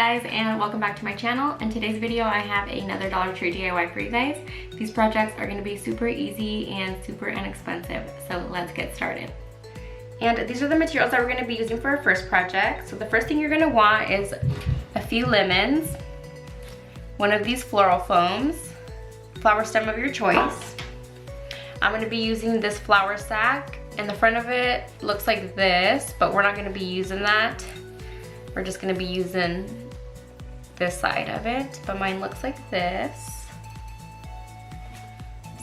guys, and welcome back to my channel. In today's video I have another Dollar Tree DIY for you guys. These projects are going to be super easy and super inexpensive, so let's get started. And these are the materials that we're going to be using for our first project. So the first thing you're going to want is a few lemons, one of these floral foams, flower stem of your choice. I'm going to be using this flower sack, and the front of it looks like this, but we're not going to be using that. We're just going to be using this side of it, but mine looks like this.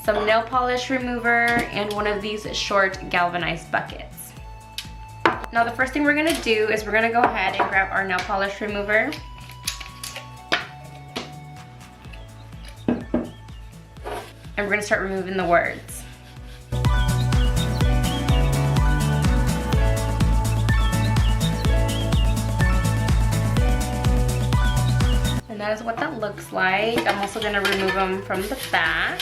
Some nail polish remover and one of these short galvanized buckets. Now the first thing we're going to do is we're going to go ahead and grab our nail polish remover. And we're going to start removing the words. And that is what that looks like. I'm also going to remove them from the back.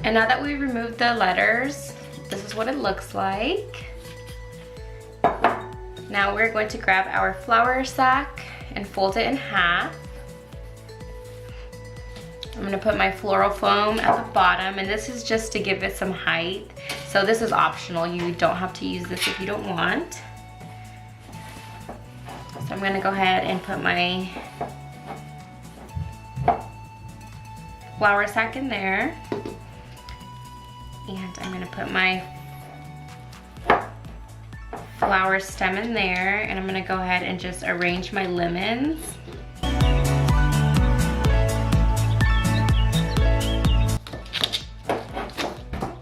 And now that we removed the letters, this is what it looks like. Now we're going to grab our flower sack and fold it in half. I'm going to put my floral foam at the bottom, and this is just to give it some height. So this is optional. You don't have to use this if you don't want. So I'm going to go ahead and put my flower sack in there. And I'm going to put my flower stem in there, and I'm going to go ahead and just arrange my lemons.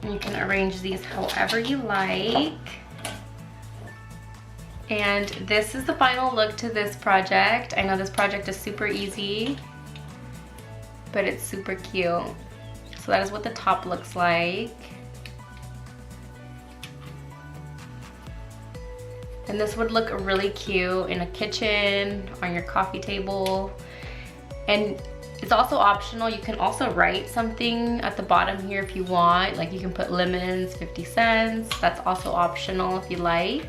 You can arrange these however you like. And this is the final look to this project. I know this project is super easy, but it's super cute. So that is what the top looks like. And this would look really cute in a kitchen, on your coffee table. And it's also optional. You can also write something at the bottom here if you want. Like you can put lemons, 50 cents. That's also optional if you like.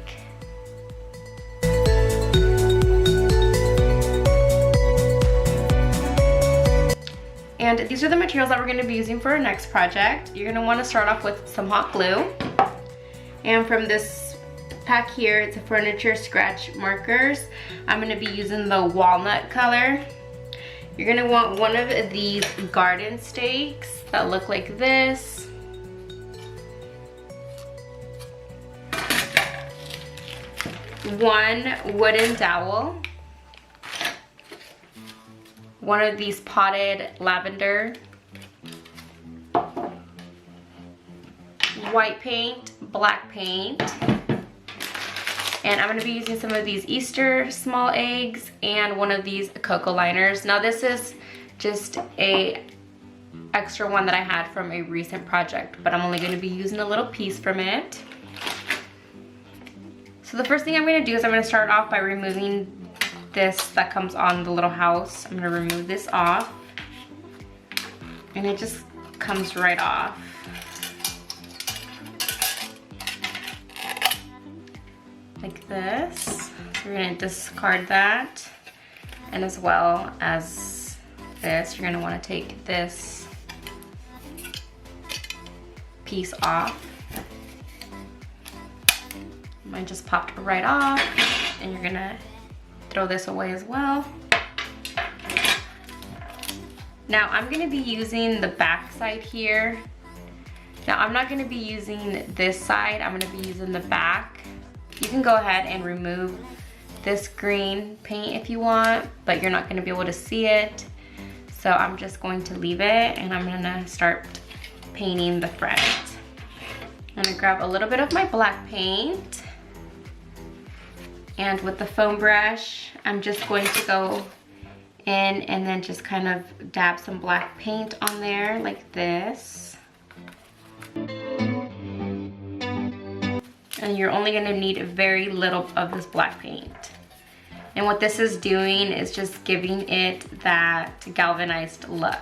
And these are the materials that we're going to be using for our next project. You're going to want to start off with some hot glue. And from this pack here, it's a furniture scratch markers. I'm going to be using the walnut color. You're going to want one of these garden stakes that look like this. One wooden dowel. One of these potted lavender. White paint, black paint. And I'm going to be using some of these Easter small eggs and one of these cocoa liners. Now this is just a extra one that I had from a recent project, but I'm only going to be using a little piece from it. So the first thing I'm going to do is I'm going to start off by removing this that comes on the little house. I'm going to remove this off. And it just comes right off. Like this. So we're going to discard that. And as well as this, you're going to want to take this piece off. Mine just popped right off, and you're going to throw this away as well. Now I'm going to be using the back side here. Now I'm not going to be using this side, I'm going to be using the back. You can go ahead and remove this green paint if you want, but you're not going to be able to see it. So I'm just going to leave it, and I'm going to start painting the front. I'm going to grab a little bit of my black paint, and with the foam brush I'm just going to go in and then just kind of dab some black paint on there like this. And you're only going to need very little of this black paint. And what this is doing is just giving it that galvanized look.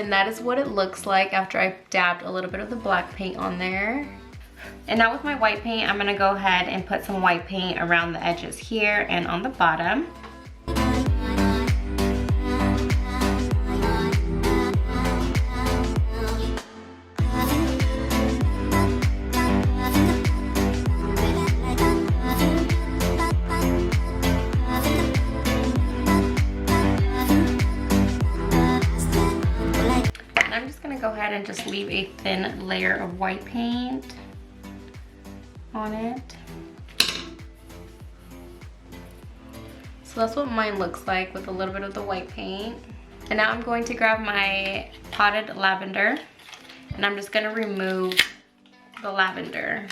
And that is what it looks like after I dabbed a little bit of the black paint on there. And now with my white paint, I'm gonna go ahead and put some white paint around the edges here and on the bottom. And I'm just gonna go ahead and just leave a thin layer of white paint on it. So that's what mine looks like with a little bit of the white paint. And now I'm going to grab my potted lavender and I'm just gonna remove the lavender.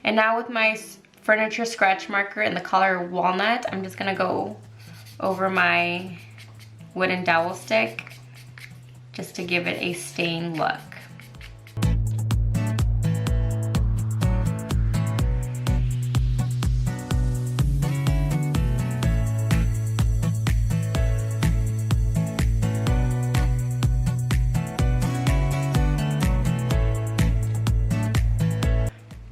And now with my furniture scratch marker in the color walnut, I'm just gonna go over my wooden dowel stick just to give it a stained look.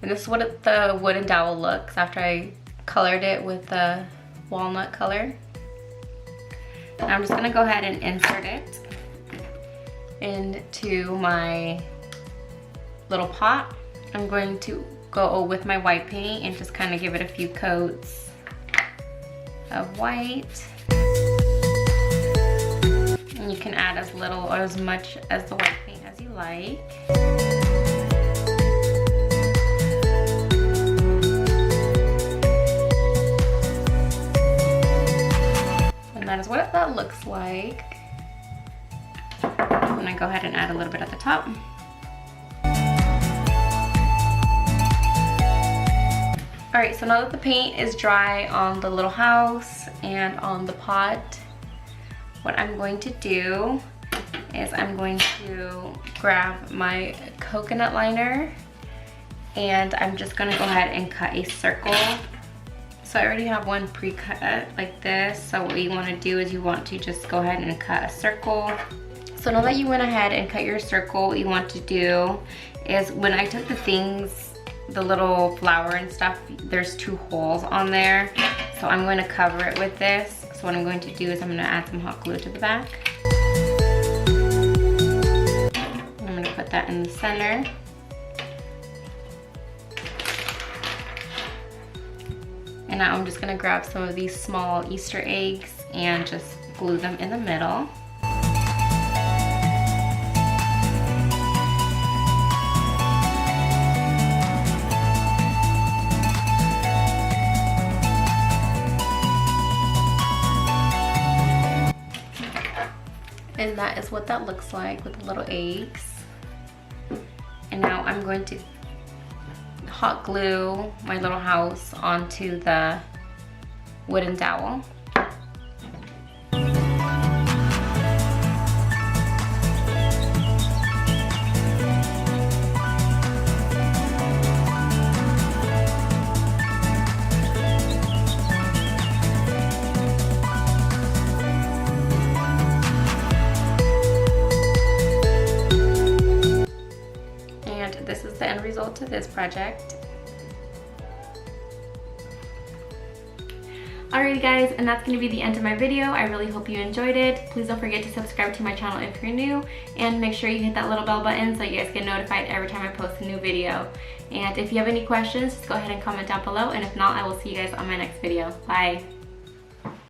And this is what the wooden dowel looks after I colored it with the walnut color. And I'm just gonna go ahead and insert it into my little pot. I'm going to go with my white paint and just kind of give it a few coats of white. And you can add as little or as much as the white paint as you like. And that is what that looks like. I'm gonna go ahead and add a little bit at the top. All right, so now that the paint is dry on the little house and on the pot, what I'm going to do is I'm going to grab my coconut liner and I'm just gonna go ahead and cut a circle. So I already have one pre-cut like this. So what you wanna do is you want to just go ahead and cut a circle. So now that you went ahead and cut your circle, what you want to do is when I took the things, the little flower and stuff, there's 2 holes on there. So I'm going to cover it with this. So what I'm going to do is I'm going to add some hot glue to the back. I'm going to put that in the center. And now I'm just going to grab some of these small Easter eggs and just glue them in the middle. And that is what that looks like with the little eggs. And now I'm going to hot glue my little house onto the wooden dowel. This is the end result to this project. Alrighty guys, and that's going to be the end of my video. I really hope you enjoyed it. Please don't forget to subscribe to my channel if you're new, and make sure you hit that little bell button so you guys get notified every time I post a new video. And if you have any questions, just go ahead and comment down below, and if not, I will see you guys on my next video. Bye!